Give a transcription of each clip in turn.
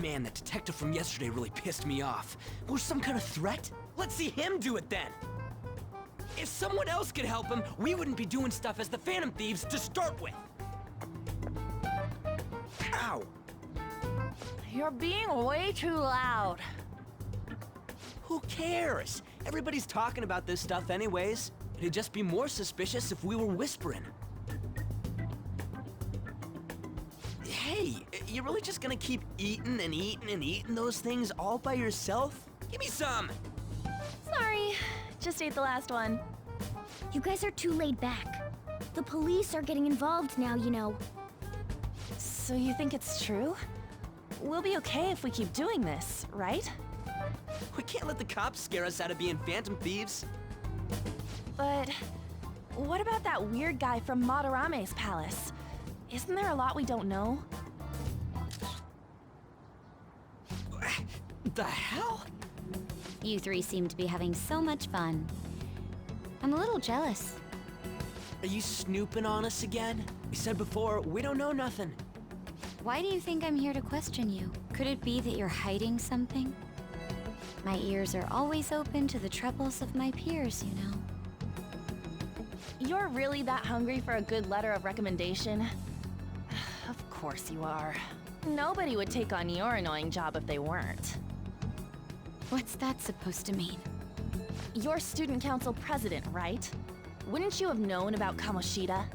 Man, that detective from yesterday really pissed me off. Was some kind of threat? Let's see him do it then! If someone else could help him, we wouldn't be doing stuff as the Phantom Thieves to start with! Ow! You're being way too loud. Who cares? Everybody's talking about this stuff anyways. It'd just be more suspicious if we were whispering. Hey, you really just gonna keep eating and eating and eating those things all by yourself? Give me some! Sorry, just ate the last one. You guys are too laid back. The police are getting involved now, you know. So you think it's true? We'll be okay if we keep doing this, right? We can't let the cops scare us out of being Phantom Thieves. But what about that weird guy from Madarame's palace? Isn't there a lot we don't know? The hell? You three seem to be having so much fun. I'm a little jealous. Are you snooping on us again? You said before, we don't know nothing. Why do you think I'm here to question you? Could it be that you're hiding something? My ears are always open to the troubles of my peers, you know. You're really that hungry for a good letter of recommendation? Of course you are. Nobody would take on your annoying job if they weren't. What's that supposed to mean? You're student council president, right? Wouldn't you have known about Kamoshida?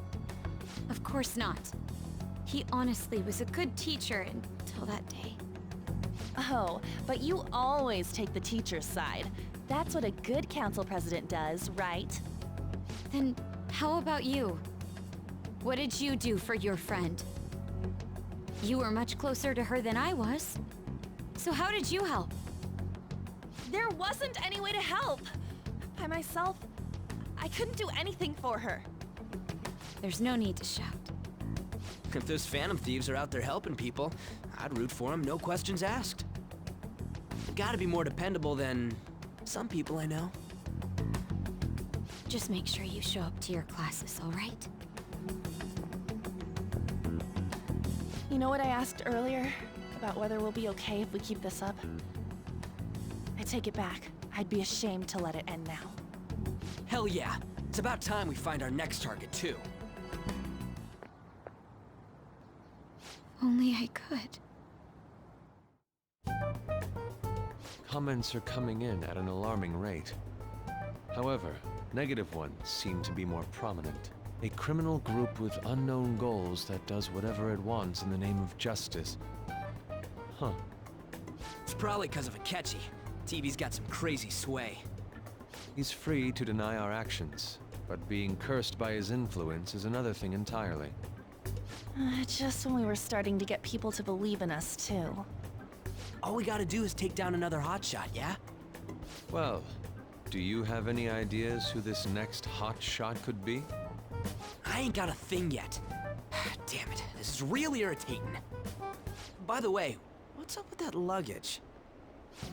Of course not. He honestly was a good teacher until that day. Oh, but you always take the teacher's side. That's what a good council president does, right? Then how about you? What did you do for your friend? You were much closer to her than I was. So how did you help? There wasn't any way to help. By myself, I couldn't do anything for her. There's no need to shout. If those Phantom Thieves are out there helping people, I'd root for them, no questions asked. Gotta be more dependable than some people I know. Just make sure you show up to your classes, all right? You know what I asked earlier? About whether we'll be okay if we keep this up? I take it back. I'd be ashamed to let it end now. Hell yeah. It's about time we find our next target, too. Only I could. Comments are coming in at an alarming rate. However, negative ones seem to be more prominent. A criminal group with unknown goals that does whatever it wants in the name of justice. Huh. It's probably because of Akechi. TV's got some crazy sway. He's free to deny our actions, but being cursed by his influence is another thing entirely. Just when we were starting to get people to believe in us, too. All we gotta do is take down another hotshot, yeah? Well, do you have any ideas who this next hot shot could be? I ain't got a thing yet. Damn it, this is real irritating. By the way, what's up with that luggage?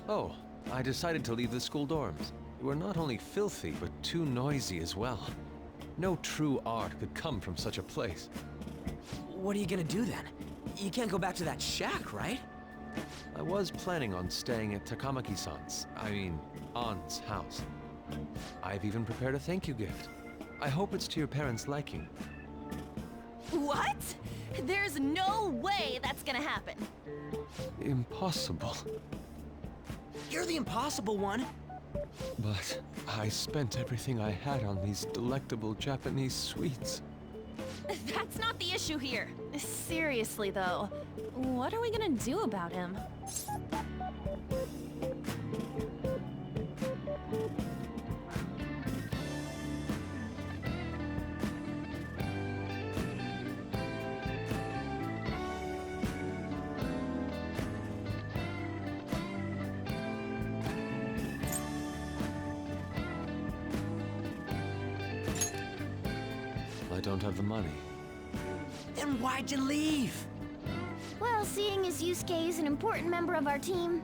Oh, I decided to leave the school dorms. You are not only filthy, but too noisy as well. No true art could come from such a place. What are you gonna do then? You can't go back to that shack, right? I was planning on staying at Takamaki-san's, Ann's house. I've even prepared a thank you gift. I hope it's to your parents' liking. What? There's no way that's gonna happen. Impossible. You're the impossible one. But I spent everything I had on these delectable Japanese sweets. That's not the issue here. Seriously, though, what are we gonna do about him? I don't have the money. Then why'd you leave? Well, seeing as Yusuke is an important member of our team,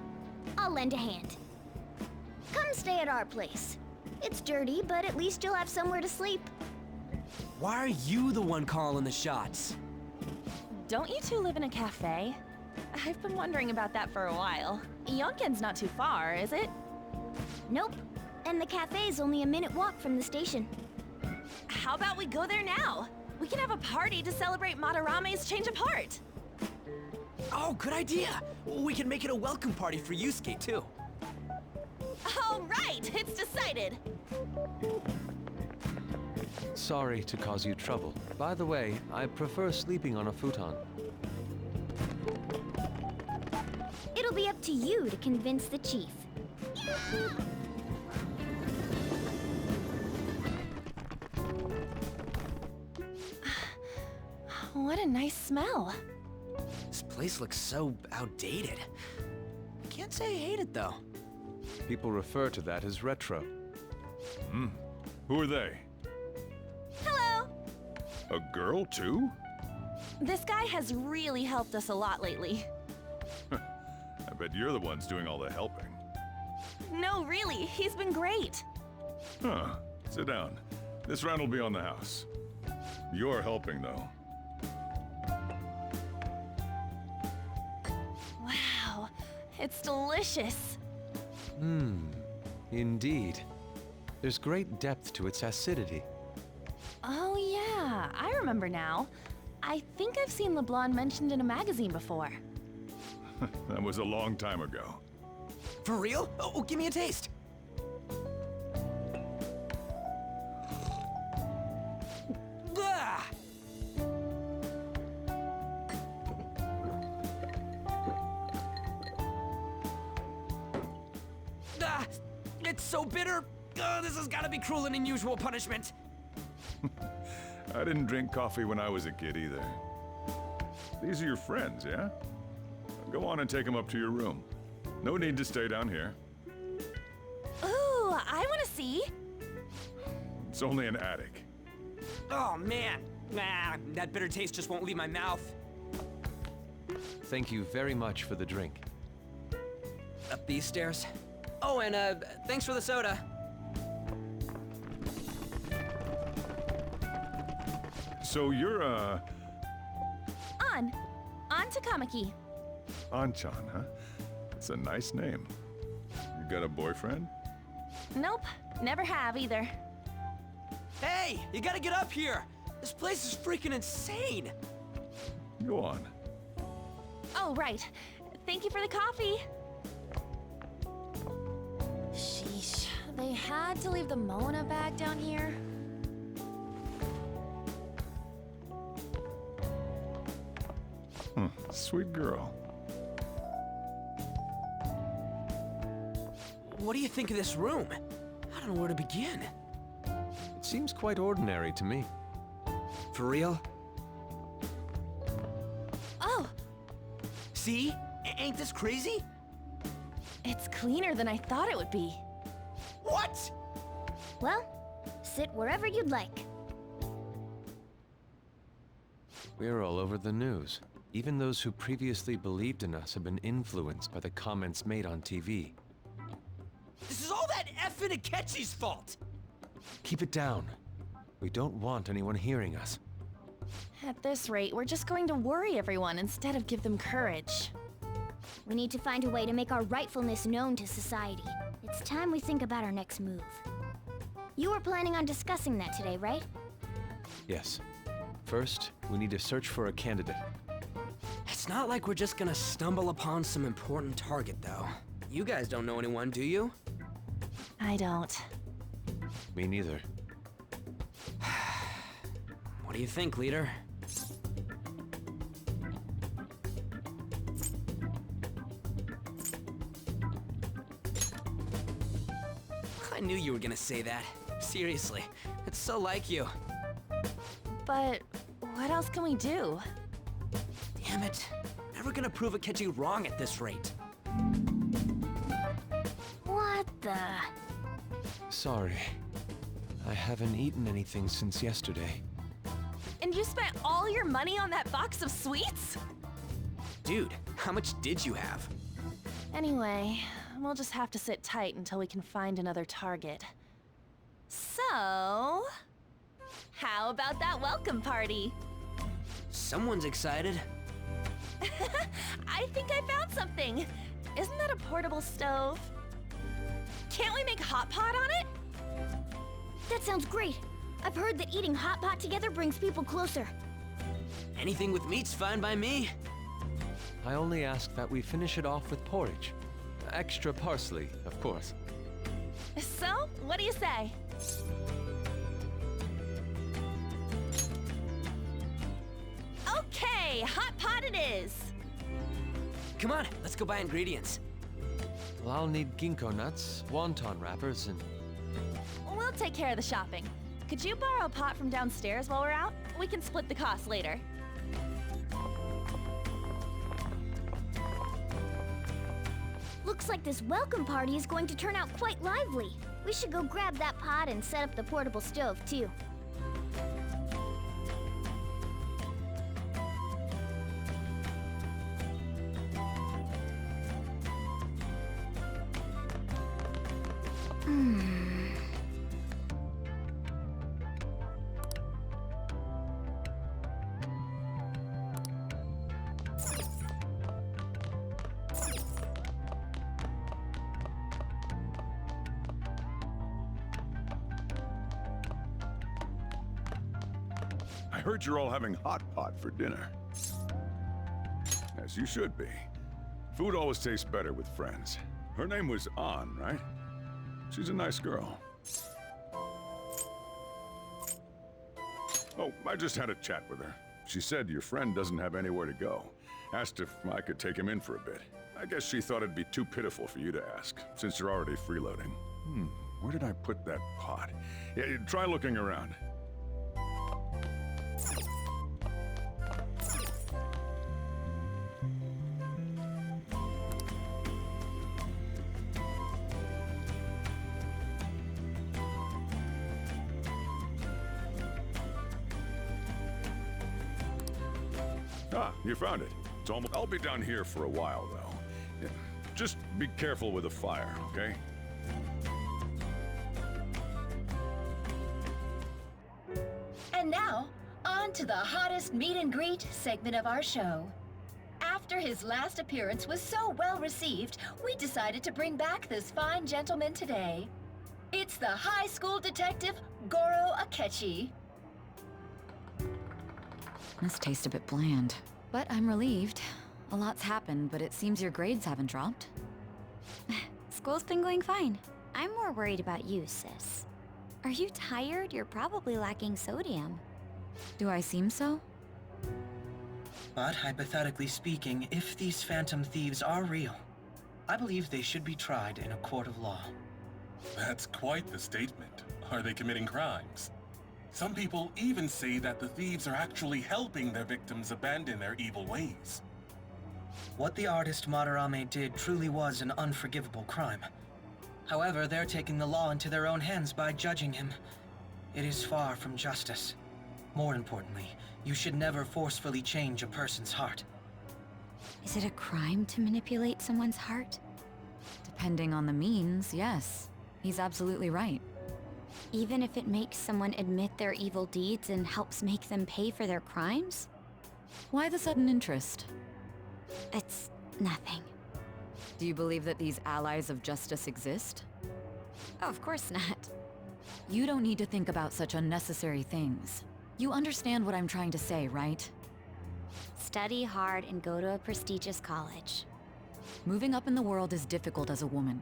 I'll lend a hand. Come stay at our place. It's dirty, but at least you'll have somewhere to sleep. Why are you the one calling the shots? Don't you two live in a cafe? I've been wondering about that for a while. Yonken's not too far, is it? Nope. And the cafe's only a minute walk from the station. How about we go there now? We can have a party to celebrate Madarame's change of heart. Oh, good idea. We can make it a welcome party for Yusuke, too. All right, it's decided. Sorry to cause you trouble. By the way, I prefer sleeping on a futon. It'll be up to you to convince the chief. What a nice smell. This place looks so outdated. Can't say I hate it, though. People refer to that as retro. Who are they? Hello. A girl, too? This guy has really helped us a lot lately. I bet you're the ones doing all the helping. No, really, he's been great. Huh. Sit down. This round will be on the house. You're helping, though. Wow, it's delicious. Indeed. There's great depth to its acidity. Oh yeah, I remember now. I think I've seen LeBlanc mentioned in a magazine before. That was a long time ago. For real? Oh, give me a taste. Ah! Ah, it's so bitter. This has got to be cruel and unusual punishment. I didn't drink coffee when I was a kid either. These are your friends, yeah? Go on and take them up to your room. No need to stay down here. Ooh, I want to see. It's only an attic. Oh, man. Nah, that bitter taste just won't leave my mouth. Thank you very much for the drink. Up these stairs. Oh, and thanks for the soda. So you're, On Takamaki. Anchan, huh? It's a nice name. You got a boyfriend? Nope, never have either. Hey, you gotta get up here. This place is freaking insane. Go on. Oh, right. Thank you for the coffee. Sheesh, they had to leave the Mona bag down here. Sweet girl. What do you think of this room? I don't know where to begin. It seems quite ordinary to me. For real? Oh, See? Ain't this crazy? it's cleaner than I thought it would be. What? Well, sit wherever you'd like. We're all over the news. Even those who previously believed in us have been influenced by the comments made on TV. This is all that effing Akechi's fault. Keep it down. We don't want anyone hearing us. At this rate, we're just going to worry everyone instead of give them courage. We need to find a way to make our rightfulness known to society. It's time we think about our next move. You were planning on discussing that today, right? Yes. First, we need to search for a candidate. It's not like we're just gonna stumble upon some important target, though. You guys don't know anyone, do you? I don't. Me neither. What do you think, leader? I knew you were gonna say that. Seriously, it's so like you. But what else can we do? Damn it. Never gonna prove Akechi wrong at this rate. What the? Sorry. I haven't eaten anything since yesterday. And you spent all your money on that box of sweets? Dude, how much did you have? Anyway, we'll just have to sit tight until we can find another target. So, how about that welcome party? Someone's excited. I I think I found something. Isn't that a portable stove? Can't we make hot pot on it? That sounds great. I've heard that eating hot pot together brings people closer. Anything with meat's fine by me. I only ask that we finish it off with porridge. Extra parsley, of course. So, what do you say? Okay, hot pot it is. Come on, let's go buy ingredients. Well, I'll need ginkgo nuts, wonton wrappers, and... We'll take care of the shopping. Could you borrow a pot from downstairs while we're out? We can split the cost later. Looks like this welcome party is going to turn out quite lively. We should go grab that pot and set up the portable stove, too. I heard you're all having hot pot for dinner. As you should be. Food always tastes better with friends. Her name was An, right? She's a nice girl. Oh, I just had a chat with her. She said your friend doesn't have anywhere to go. Asked if I could take him in for a bit. I guess she thought it'd be too pitiful for you to ask, since you're already freeloading. Where did I put that pot? Yeah, try looking around. Ah, you found it. It's almost... I'll be down here for a while, though. Yeah. Just be careful with the fire, okay? And now, on to the hottest meet and greet segment of our show. After his last appearance was so well received, we decided to bring back this fine gentleman today. It's the high school detective, Goro Akechi. This tastes a bit bland, but I'm relieved. A lot's happened, but it seems your grades haven't dropped. School's been going fine. I'm more worried about you, sis. Are you tired? You're probably lacking sodium. Do I seem so? But hypothetically speaking, if these phantom thieves are real, I believe they should be tried in a court of law. That's quite the statement. Are they committing crimes? Some people even say that the thieves are actually helping their victims abandon their evil ways. What the artist Madarame did truly was an unforgivable crime. However, they're taking the law into their own hands by judging him. It is far from justice. More importantly, you should never forcefully change a person's heart. Is it a crime to manipulate someone's heart? Depending on the means, yes. He's absolutely right. Even if it makes someone admit their evil deeds and helps make them pay for their crimes? Why the sudden interest? It's nothing. Do you believe that these allies of justice exist? Oh, of course not. You don't need to think about such unnecessary things. You understand what I'm trying to say, right? Study hard and go to a prestigious college. Moving up in the world is difficult as a woman.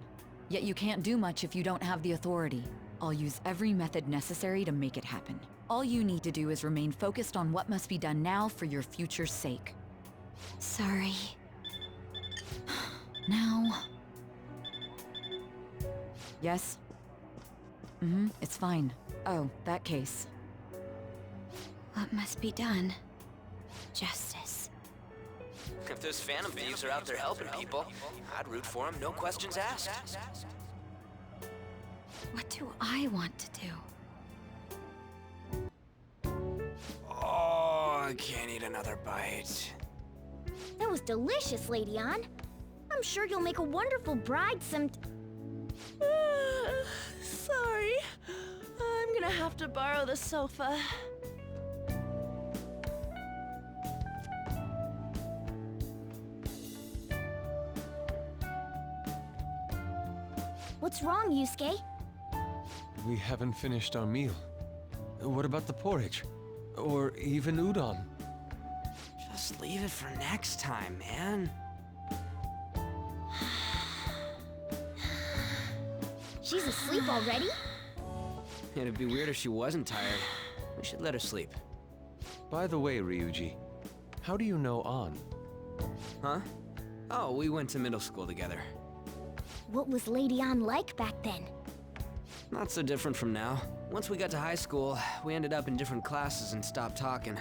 Yet you can't do much if you don't have the authority. I'll use every method necessary to make it happen. All you need to do is remain focused on what must be done now for your future's sake. Sorry. Now... Yes? It's fine. Oh, that case. What must be done? Justice. If those phantom thieves are out there helping people, I'd root for them, no questions asked. What do I want to do? Oh, I can't eat another bite. That was delicious, Lady An. I'm sure you'll make a wonderful bride Sorry. I'm gonna have to borrow the sofa. What's wrong, Yusuke? We haven't finished our meal. What about the porridge? Or even udon? Just leave it for next time, man. She's asleep already? It'd be weird if she wasn't tired. We should let her sleep. By the way, Ryuji, how do you know An? Huh? Oh, we went to middle school together. What was Lady Ann like back then? Not so different from now. Once we got to high school, we ended up in different classes and stopped talking.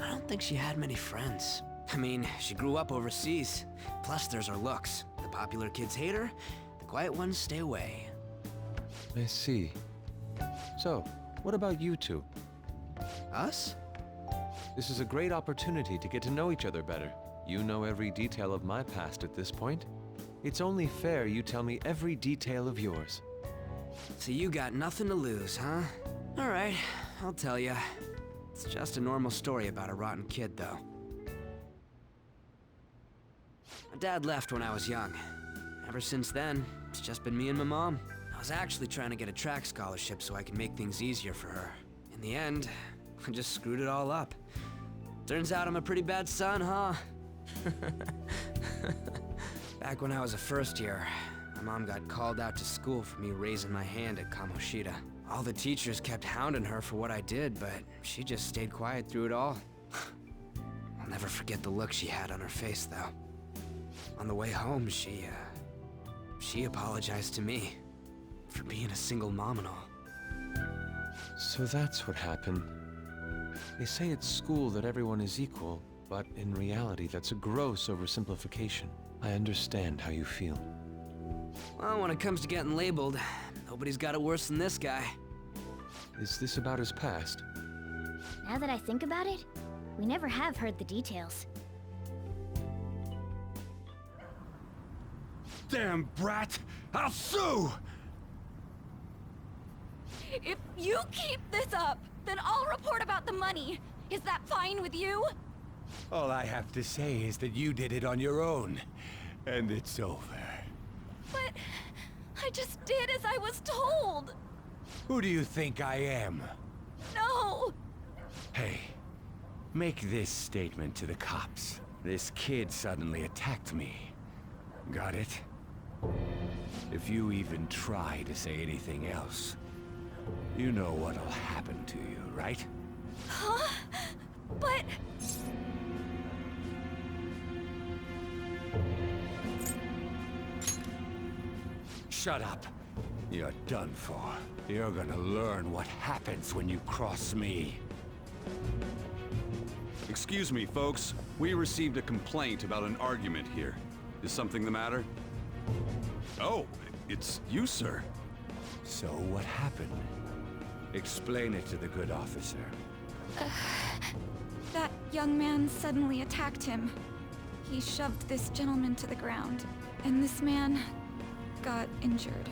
I don't think she had many friends. I mean, she grew up overseas. Plus, there's her looks. The popular kids hate her, the quiet ones stay away. I see. So, what about you two? Us? This is a great opportunity to get to know each other better. You know every detail of my past at this point. It's only fair you tell me every detail of yours. So you got nothing to lose, huh? All right, I'll tell you. It's just a normal story about a rotten kid, though. My dad left when I was young. Ever since then, it's just been me and my mom. I was actually trying to get a track scholarship so I could make things easier for her. In the end, I just screwed it all up. Turns out I'm a pretty bad son, huh? Back when I was a first year, my mom got called out to school for me raising my hand at Kamoshida. All the teachers kept hounding her for what I did, but she just stayed quiet through it all. I'll never forget the look she had on her face, though. On the way home, she apologized to me for being a single mom and all. So that's what happened. They say at school that everyone is equal, but in reality that's a gross oversimplification. I understand how you feel. Well, when it comes to getting labeled, nobody's got it worse than this guy. Is this about his past? Now that I think about it, we never have heard the details. Damn brat! I'll sue! If you keep this up, then I'll report about the money. Is that fine with you? All I have to say is that you did it on your own, and it's over. But I just did as I was told. Who do you think I am? No! Hey, make this statement to the cops. This kid suddenly attacked me. Got it? If you even try to say anything else, you know what'll happen to you, right? Huh? But... Shut up. You're done for. You're gonna learn what happens when you cross me. Excuse me, folks. We received a complaint about an argument here. Is something the matter? Oh, it's you, sir. So what happened? Explain it to the good officer. That young man suddenly attacked him. He shoved this gentleman to the ground, and this man got injured.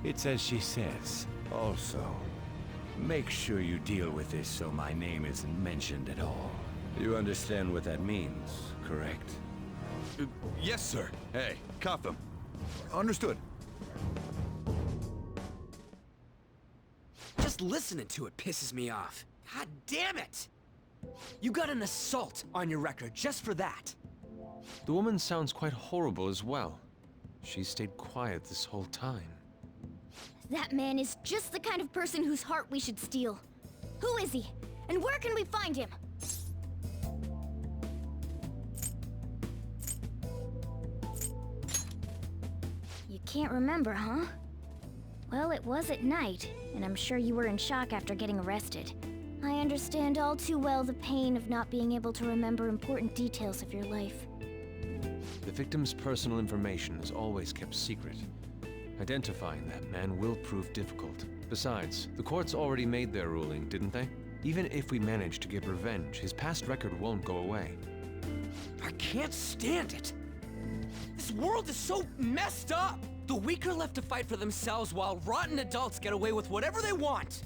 It's as she says. Also, make sure you deal with this so my name isn't mentioned at all. You understand what that means, correct? Yes, sir. Hey, cuff him. Understood. Just listening to it pisses me off. God damn it! You got an assault on your record just for that. The woman sounds quite horrible as well. She stayed quiet this whole time. That man is just the kind of person whose heart we should steal. Who is he? And where can we find him? You can't remember, huh? Well, it was at night, and I'm sure you were in shock after getting arrested. I understand all too well the pain of not being able to remember important details of your life. The victim's personal information is always kept secret. Identifying that man will prove difficult. Besides, the courts already made their ruling, didn't they? Even if we manage to get revenge, his past record won't go away. I can't stand it! This world is so messed up! The weak are left to fight for themselves while rotten adults get away with whatever they want!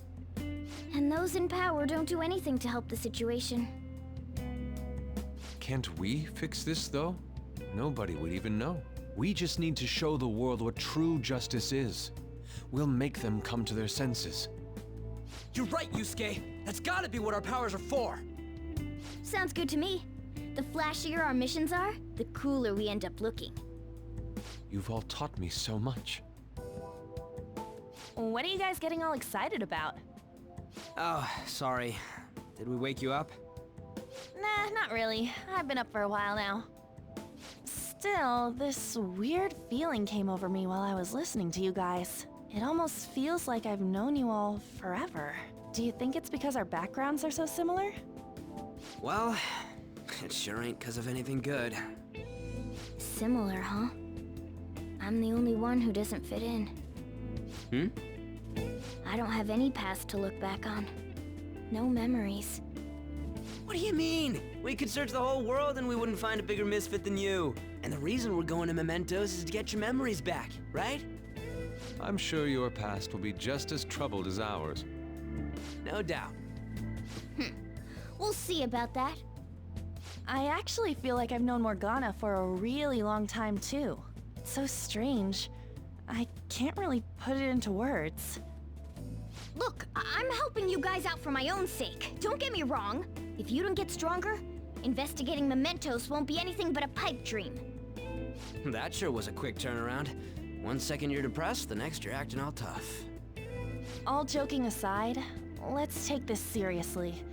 And those in power don't do anything to help the situation. Can't we fix this, though? Nobody would even know. We just need to show the world what true justice is. We'll make them come to their senses. You're right, Yusuke. That's gotta be what our powers are for. Sounds good to me. The flashier our missions are, the cooler we end up looking. You've all taught me so much. What are you guys getting all excited about? Oh, sorry. Did we wake you up? Nah, not really. I've been up for a while now. Still, this weird feeling came over me while I was listening to you guys. It almost feels like I've known you all forever. Do you think it's because our backgrounds are so similar? Well, it sure ain't 'cause of anything good. Similar, huh? I'm the only one who doesn't fit in. I don't have any past to look back on. No memories. What do you mean? We could search the whole world and we wouldn't find a bigger misfit than you. And the reason we're going to Mementos is to get your memories back, right? I'm sure your past will be just as troubled as ours. No doubt. We'll see about that. I actually feel like I've known Morgana for a really long time, too. It's so strange. I can't really put it into words. Look, I'm helping you guys out for my own sake. Don't get me wrong. If you don't get stronger, investigating Mementos won't be anything but a pipe dream. That sure was a quick turnaround. 1 second you're depressed, the next you're acting all tough. All joking aside, let's take this seriously.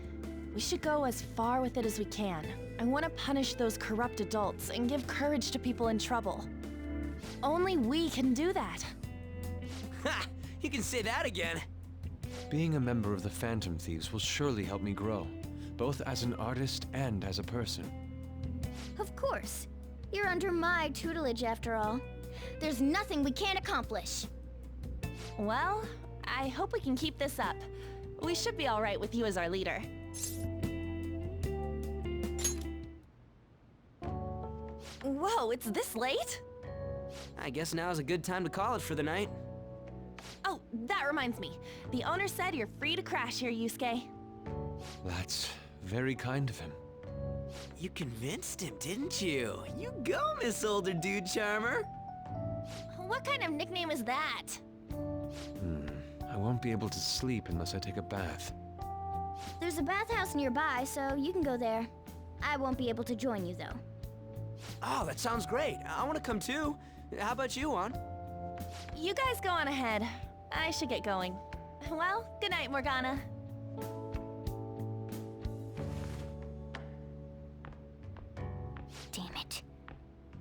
We should go as far with it as we can. I want to punish those corrupt adults and give courage to people in trouble. Only we can do that. Ha! You can say that again. Being a member of the Phantom Thieves will surely help me grow, both as an artist and as a person. Of course. You're under my tutelage after all. There's nothing we can't accomplish. Well, I hope we can keep this up. We should be all right with you as our leader. Whoa, it's this late? I guess now's a good time to call it for the night. Oh, that reminds me. The owner said you're free to crash here, Yusuke. That's very kind of him. You convinced him, didn't you? You go, Miss Older Dude Charmer. What kind of nickname is that? I won't be able to sleep unless I take a bath. There's a bathhouse nearby, so you can go there. I won't be able to join you, though. Oh, that sounds great. I want to come too. How about you, Juan? You guys go on ahead. I should get going. Well, good night, Morgana. Damn it.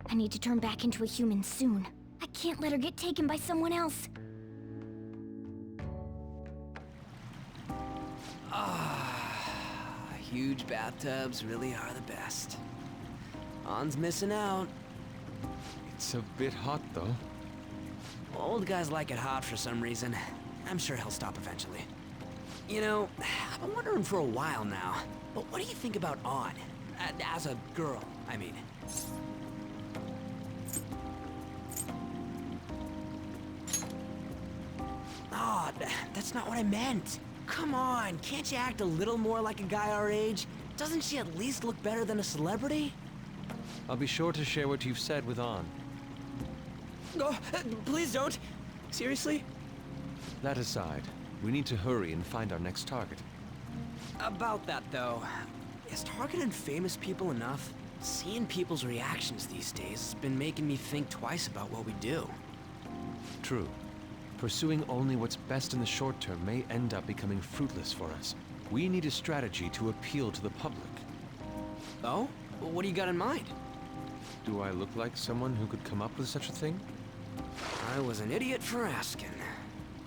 I need to turn back into a human soon. I can't let her get taken by someone else. Huge bathtubs really are the best. On's missing out. It's a bit hot, though. Old guys like it hot for some reason. I'm sure he'll stop eventually. You know, I've been wondering for a while now, but what do you think about On? As a girl, I mean. Oh, that's not what I meant. Come on, can't you act a little more like a guy our age? Doesn't she at least look better than a celebrity? I'll be sure to share what you've said with On. Oh, please don't. Seriously? That aside, we need to hurry and find our next target. About that, though, is targeting famous people enough? Seeing people's reactions these days has been making me think twice about what we do. True. Pursuing only what's best in the short term may end up becoming fruitless for us. We need a strategy to appeal to the public. Oh? What do you got in mind? Do I look like someone who could come up with such a thing? I was an idiot for asking.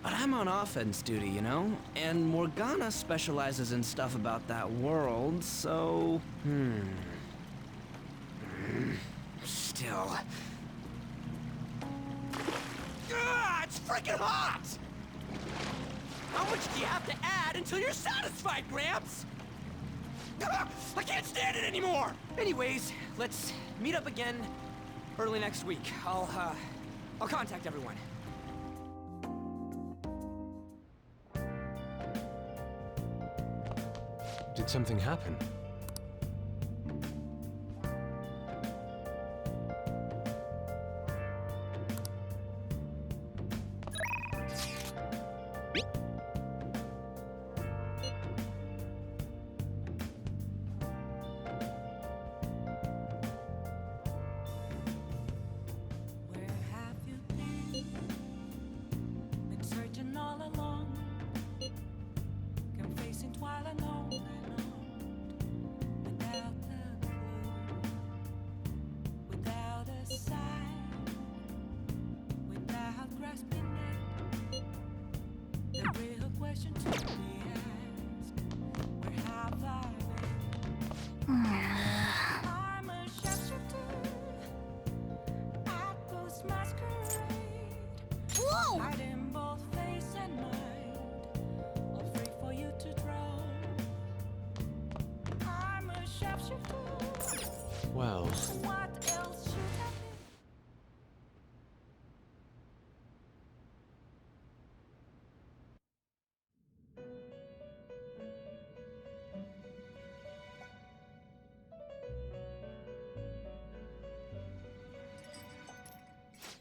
But I'm on offense duty, you know? And Morgana specializes in stuff about that world, so... Still... it's freaking hot! How much do you have to add until you're satisfied, Gramps? I can't stand it anymore! Anyways, let's meet up again early next week. I'll contact everyone. Did something happen? Well, What else should have been?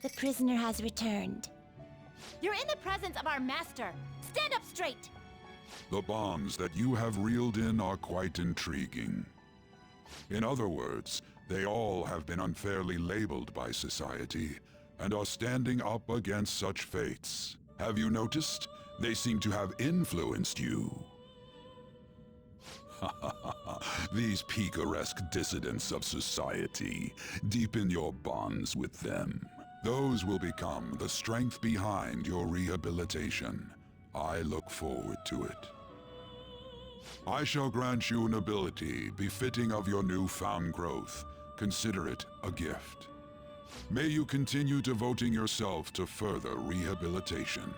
The prisoner has returned. You're in the presence of our master. Stand up straight. The bonds that you have reeled in are quite intriguing. In other words, they all have been unfairly labeled by society, and are standing up against such fates. Have you noticed? They seem to have influenced you. These picaresque dissidents of society, deepen your bonds with them. Those will become the strength behind your rehabilitation. I look forward to it. I shall grant you an ability befitting of your newfound growth. Consider it a gift. May you continue devoting yourself to further rehabilitation.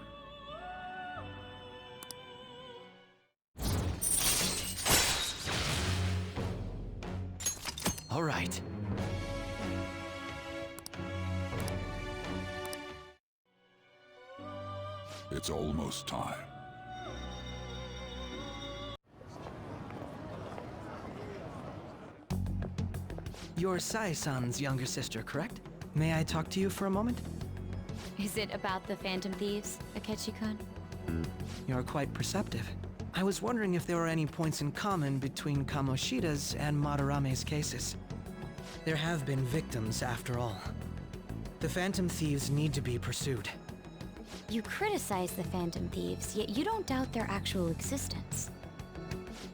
All right. It's almost time. You're Sai-san's younger sister, correct? May I talk to you for a moment? Is it about the Phantom Thieves, Akechi-kun? You're quite perceptive. I was wondering if there were any points in common between Kamoshida's and Madarame's cases. There have been victims, after all. The Phantom Thieves need to be pursued. You criticize the Phantom Thieves, yet you don't doubt their actual existence.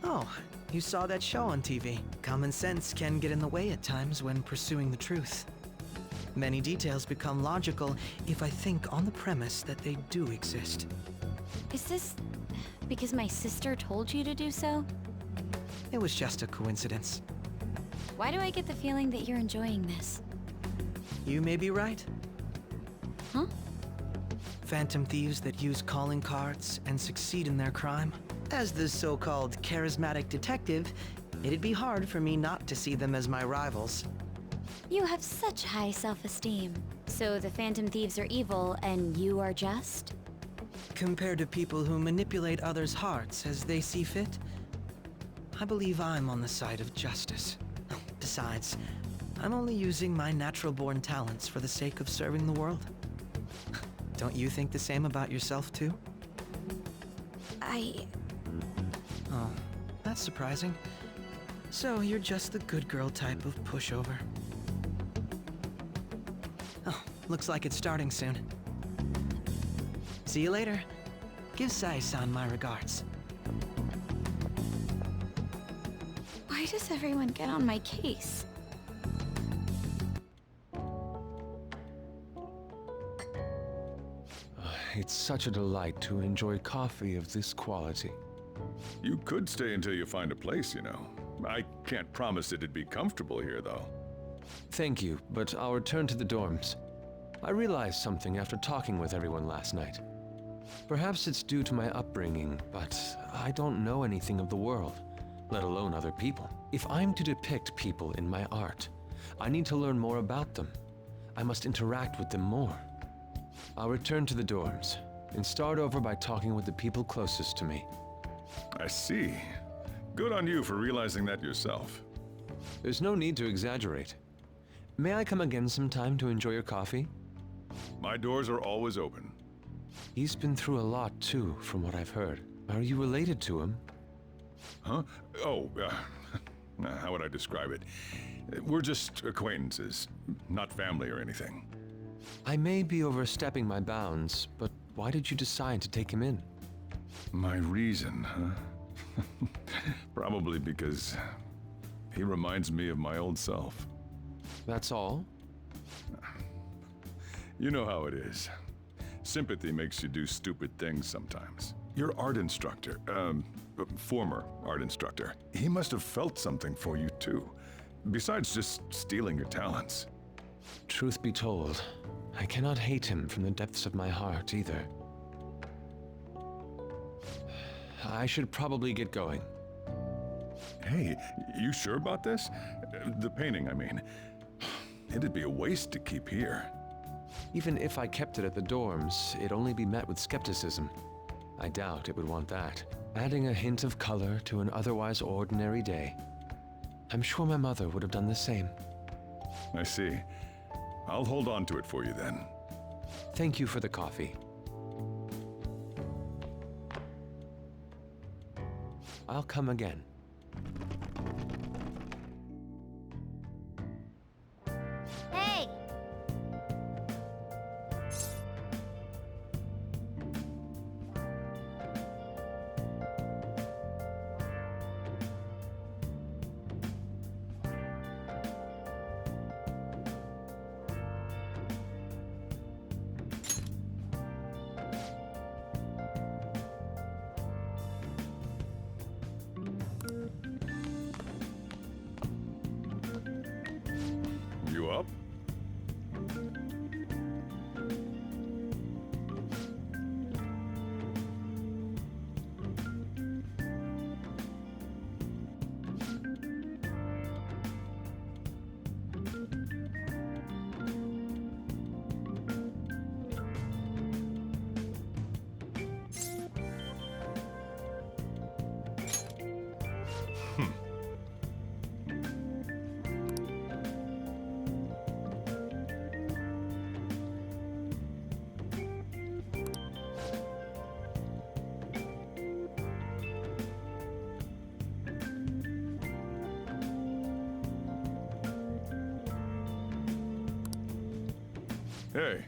Oh, you saw that show on TV. Common sense can get in the way at times when pursuing the truth. Many details become logical if I think on the premise that they do exist. Is this because my sister told you to do so? It was just a coincidence. Why do I get the feeling that you're enjoying this? You may be right. Huh? Phantom thieves that use calling cards and succeed in their crime. As the so-called charismatic detective, it'd be hard for me not to see them as my rivals. You have such high self-esteem. So the Phantom Thieves are evil and you are just? Compared to people who manipulate others' hearts as they see fit, I believe I'm on the side of justice. Besides, I'm only using my natural-born talents for the sake of serving the world. Don't you think the same about yourself, too? Oh, that's surprising. So you're just the good girl type of pushover. Oh, looks like it's starting soon. See you later. Give Sai-san my regards. Why does everyone get on my case? It's such a delight to enjoy coffee of this quality. You could stay until you find a place, you know. I can't promise it'd be comfortable here, though. Thank you, but I'll return to the dorms. I realized something after talking with everyone last night. Perhaps it's due to my upbringing, but I don't know anything of the world, let alone other people. If I'm to depict people in my art, I need to learn more about them. I must interact with them more. I'll return to the dorms and start over by talking with the people closest to me. I see. Good on you for realizing that yourself. There's no need to exaggerate. May I come again sometime to enjoy your coffee? My doors are always open. He's been through a lot, too, from what I've heard. Are you related to him? Huh? Oh, how would I describe it? We're just acquaintances, not family or anything. I may be overstepping my bounds, but why did you decide to take him in? My reason, huh? Probably because he reminds me of my old self. That's all? You know how it is. Sympathy makes you do stupid things sometimes. Your art instructor, former art instructor, he must have felt something for you too, besides just stealing your talents. Truth be told, I cannot hate him from the depths of my heart either. I should probably get going. Hey, you sure about this? The painting, I mean. It'd be a waste to keep here. Even if I kept it at the dorms, it'd only be met with skepticism. I doubt it would want that. Adding a hint of color to an otherwise ordinary day. I'm sure my mother would have done the same. I see. I'll hold on to it for you then. Thank you for the coffee. I'll come again. Hey! You up? Hey.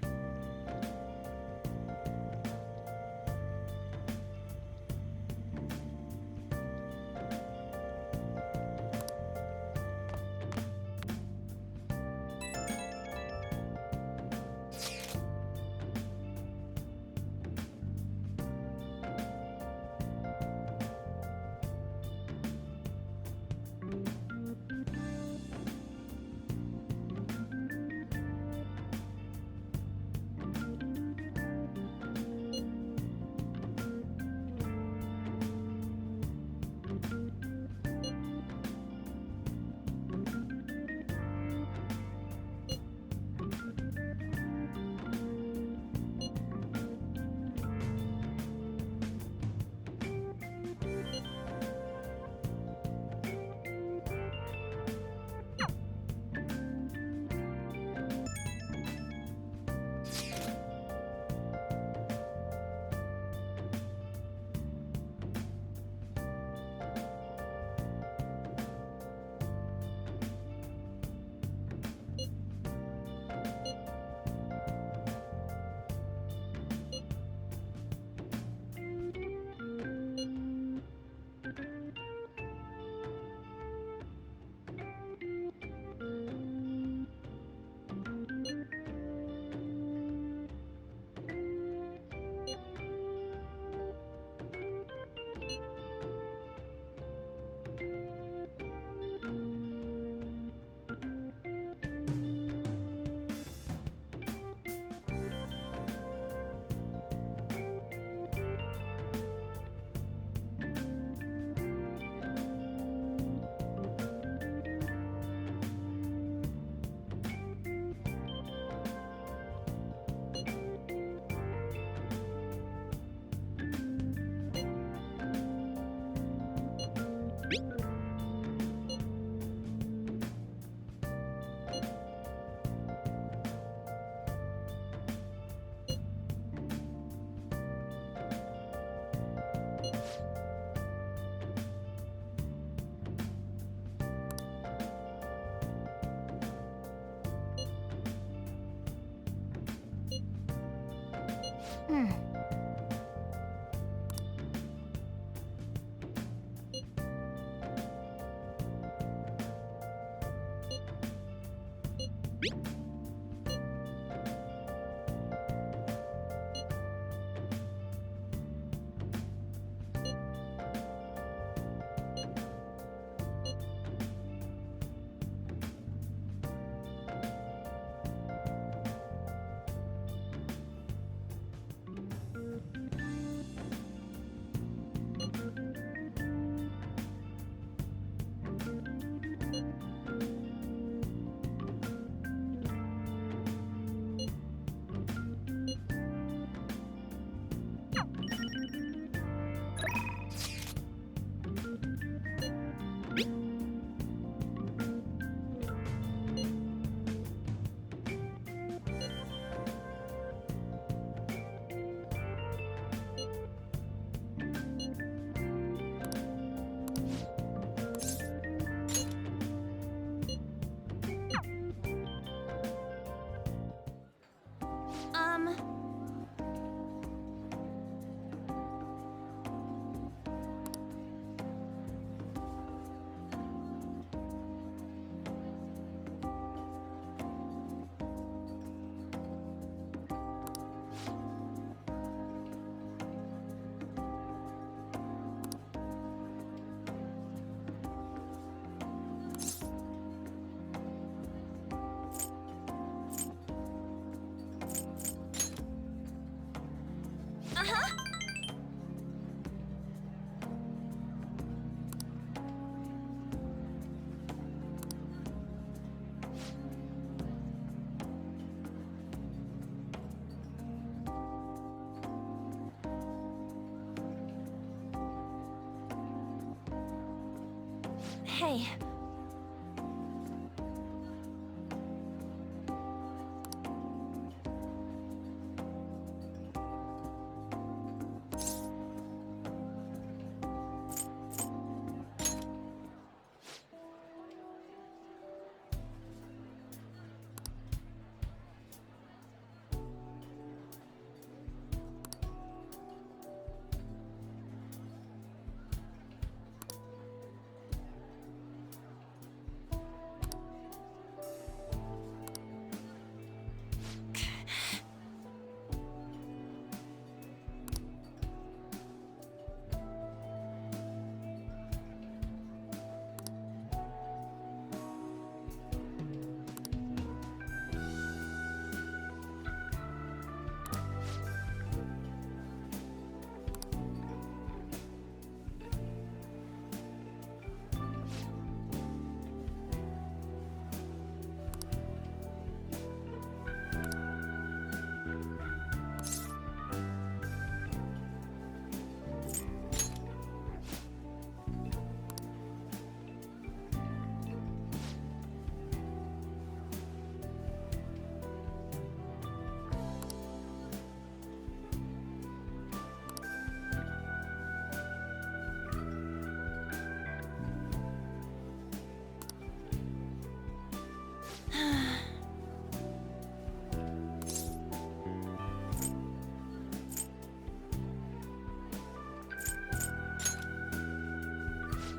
Hey.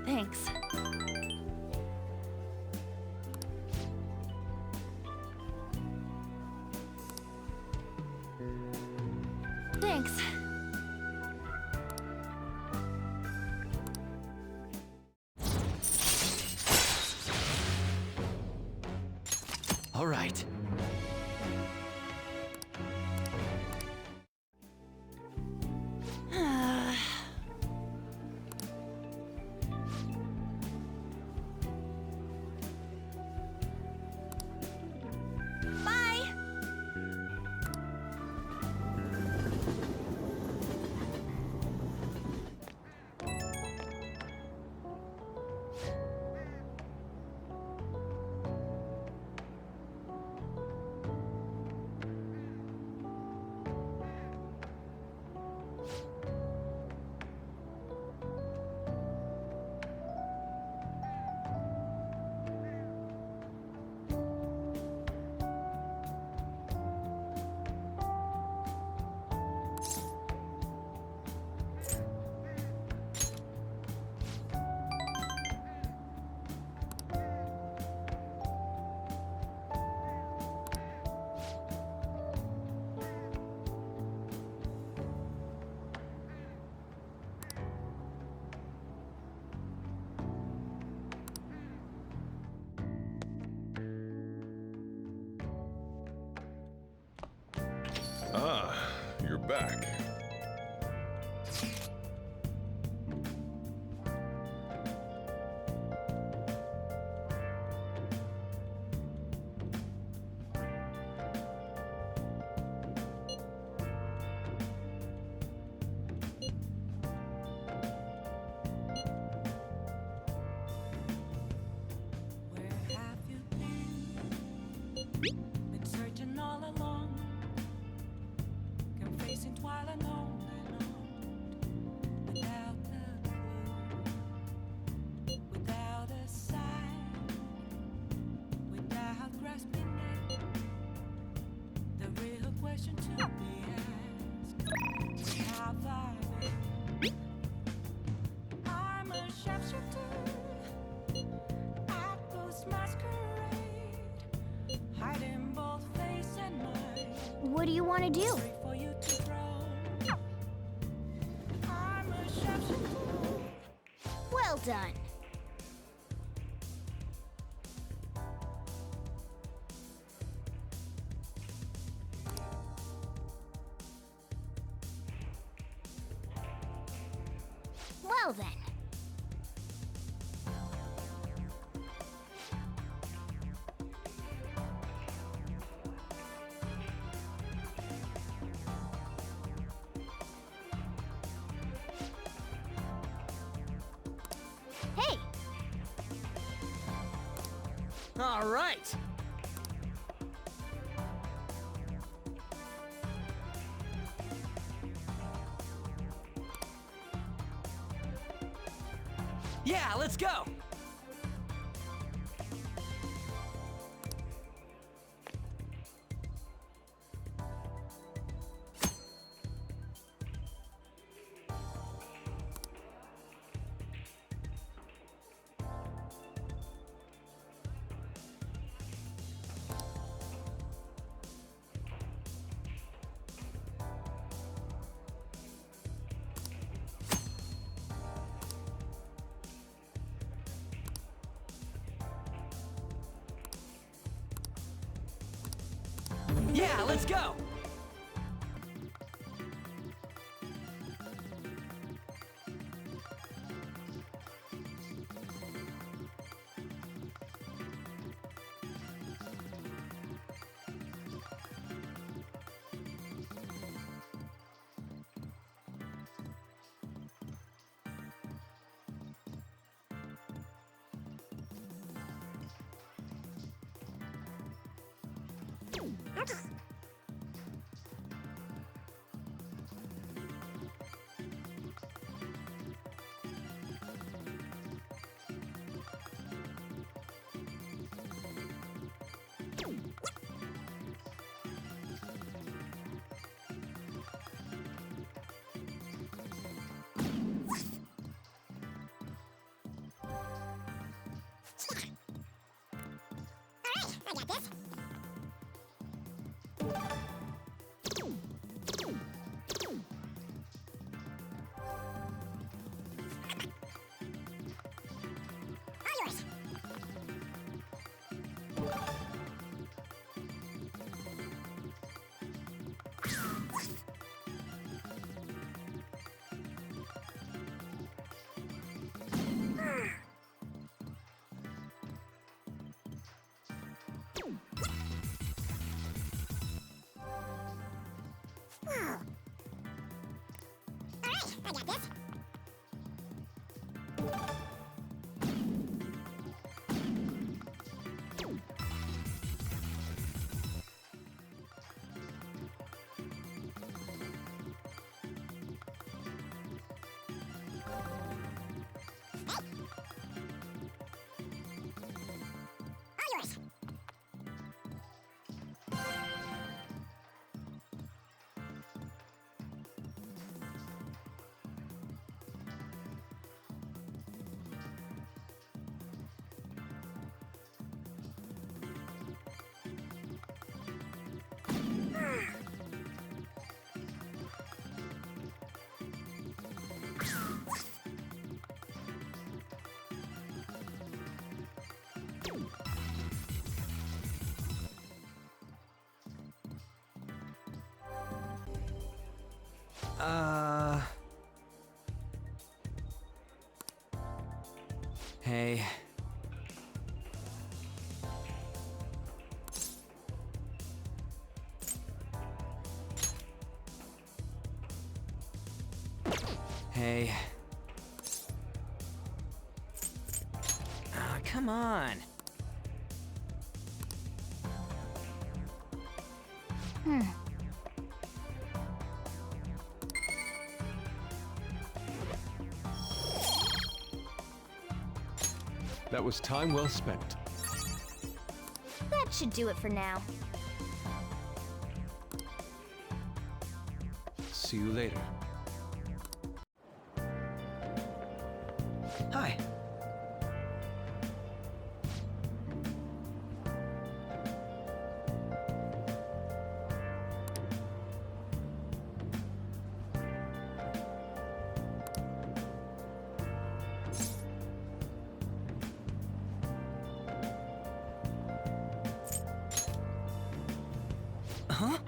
Thanks. Thanks. All right. Bye! Ah, you're back. Been searching all along, confessing while alone and without a clue, without a sign, without grasping it. The real question to be asked: have I been? I'm a sharpshooter, I ghost masquerade, hiding both face and mind. What do you want to do? For you to throw. I'm a sharpshooter. Well done. Well then. Hey! All right. Yeah, let's go. Yeah, let's go! Hey. Hey. Ah, come on. That was time well spent. That should do it for now. See you later. Hi. Huh?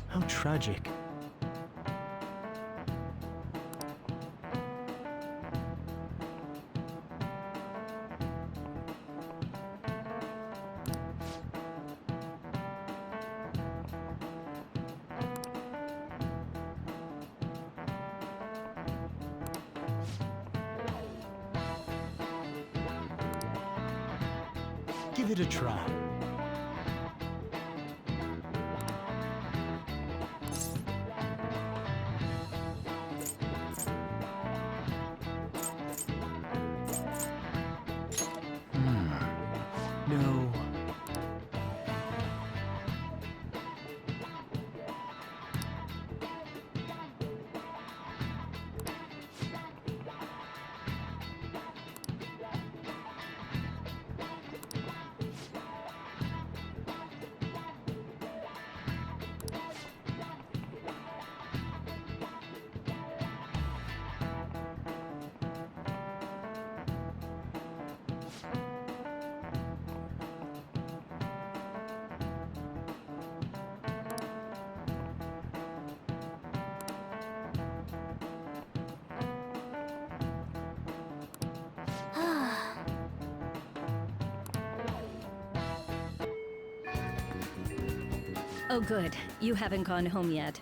How tragic. Give it a try. No. Oh good, you haven't gone home yet.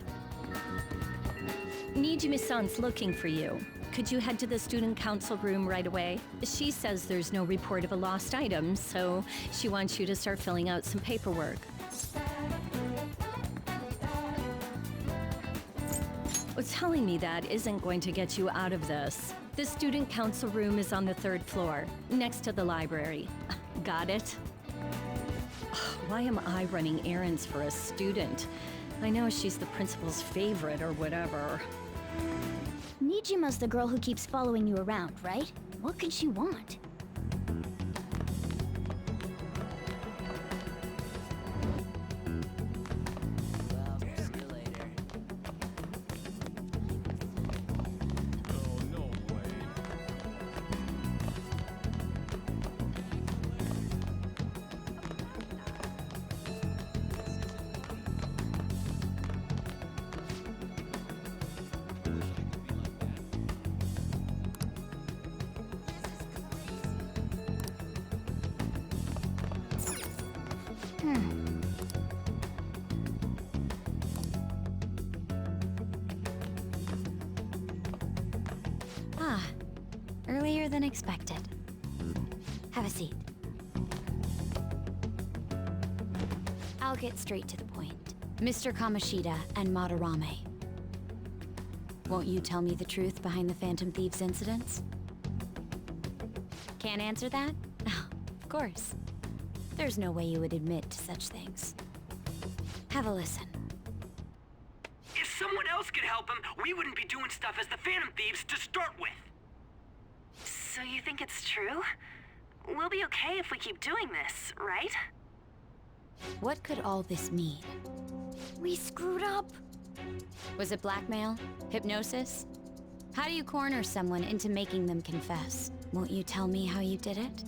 Nijimi-san's looking for you. Could you head to the student council room right away? She says there's no report of a lost item, so she wants you to start filling out some paperwork. Well, telling me that isn't going to get you out of this. The student council room is on the 3rd floor, next to the library. Got it? Why am I running errands for a student? I know she's the principal's favorite or whatever. Nijima's the girl who keeps following you around, right? What could she want? Earlier than expected. Have a seat. I'll get straight to the point. Mr. Kamoshida and Madarame. Won't you tell me the truth behind the Phantom Thieves incidents? Can't answer that? Oh, of course. There's no way you would admit to such things. Have a listen. If someone else could help him, we wouldn't be doing stuff as the Phantom Thieves to start with. So you think it's true? We'll be okay if we keep doing this, right? What could all this mean? We screwed up. Was it blackmail? Hypnosis? How do you corner someone into making them confess? Won't you tell me how you did it?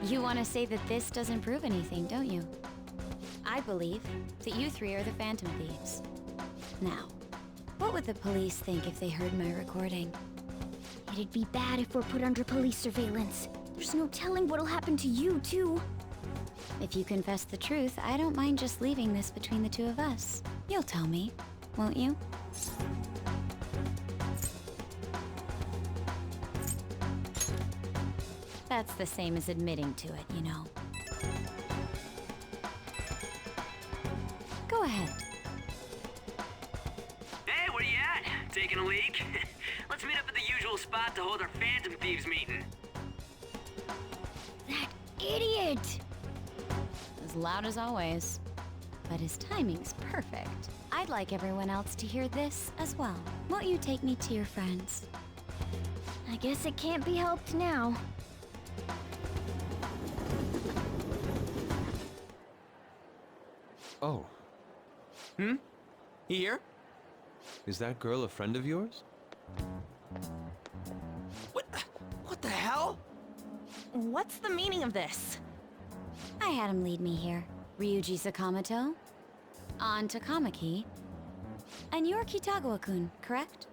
You want to say that this doesn't prove anything, don't you? I believe that you three are the Phantom Thieves. Now, what would the police think if they heard my recording? It'd be bad if we're put under police surveillance. There's no telling what'll happen to you, too. If you confess the truth, I don't mind just leaving this between the two of us. You'll tell me, won't you? That's the same as admitting to it, you know. Go ahead. Hey, what are you taking a leak? Let's meet up at the usual spot to hold our Phantom Thieves meeting. That idiot! As loud as always. But his timing's perfect. I'd like everyone else to hear this as well. Won't you take me to your friends? I guess it can't be helped now. Oh, Hmm? Here? is that girl a friend of yours? What the hell? What's the meaning of this? I had him lead me here. Ryuji Sakamoto, on to Kamaki, and you're Kitagawa-kun, correct?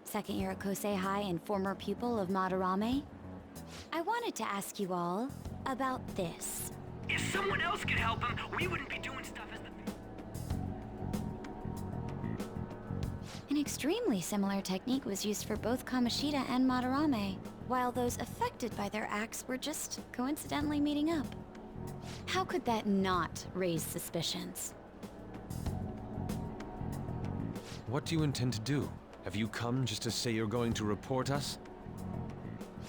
Second year at Kosei High and former pupil of Madarame? I wanted to ask you all about this. If someone else could help him, we wouldn't be doing stuff as the... An extremely similar technique was used for both Kamoshida and Madarame, while those affected by their acts were just coincidentally meeting up. How could that not raise suspicions? What do you intend to do? Have you come just to say you're going to report us?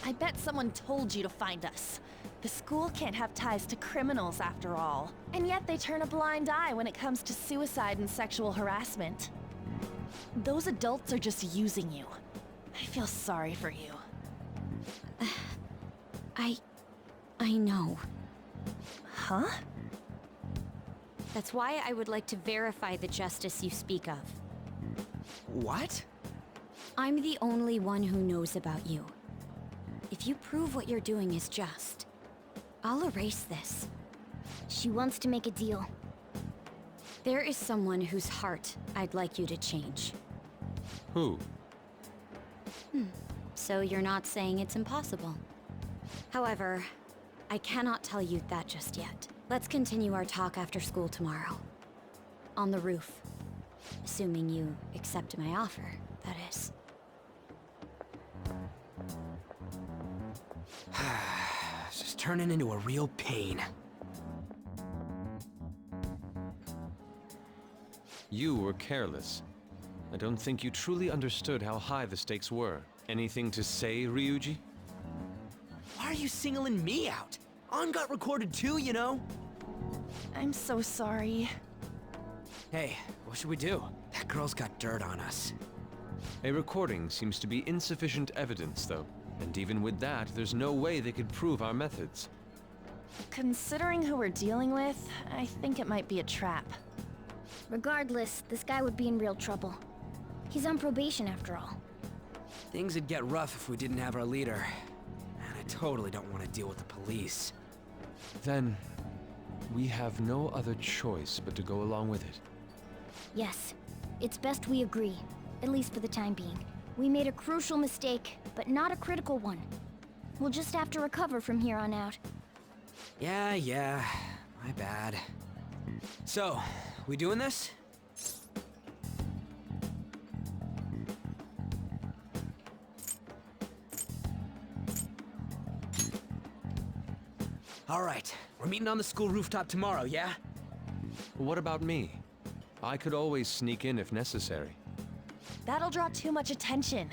I bet someone told you to find us. The school can't have ties to criminals after all. And yet they turn a blind eye when it comes to suicide and sexual harassment. Those adults are just using you. I feel sorry for you. I know. Huh? That's why I would like to verify the justice you speak of. What? I'm the only one who knows about you. If you prove what you're doing is just, I'll erase this. She wants to make a deal. There is someone whose heart I'd like you to change. Who? So you're not saying it's impossible. However, I cannot tell you that just yet. Let's continue our talk after school tomorrow. On the roof. Assuming you accept my offer, that is. It's just turning into a real pain. You were careless. I don't think you truly understood how high the stakes were. Anything to say, Ryuji? Why are you singling me out? On got recorded too, you know? I'm so sorry. Hey, what should we do? That girl's got dirt on us. A recording seems to be insufficient evidence, though. And even with that, there's no way they could prove our methods. Considering who we're dealing with, I think it might be a trap. Regardless, this guy would be in real trouble. He's on probation after all. Things would get rough if we didn't have our leader. And I totally don't want to deal with the police. Then, we have no other choice but to go along with it. Yes, it's best we agree, at least for the time being. We made a crucial mistake, but not a critical one. We'll just have to recover from here on out. Yeah, my bad. So, we doing this? All right, we're meeting on the school rooftop tomorrow, yeah? What about me? I could always sneak in if necessary. That'll draw too much attention.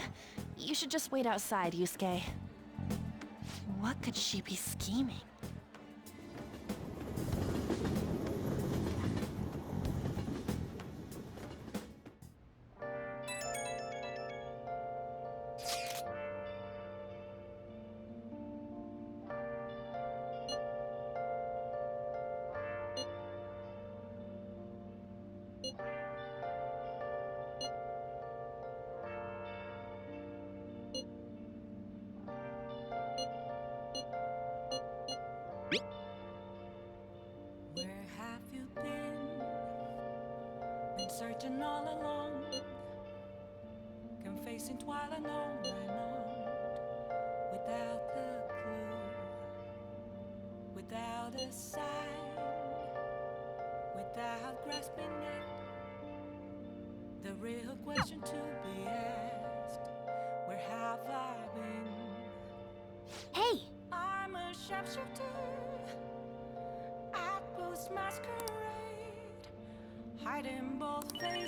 You should just wait outside, Yusuke. What could she be scheming? Where have you been? Been searching all along, confessing twilight on and on, without a clue, without a sign, without grasping it. The real question to be asked: where have I been? Hey! I'm a sharpshooter at Boost Masquerade, hiding both faces.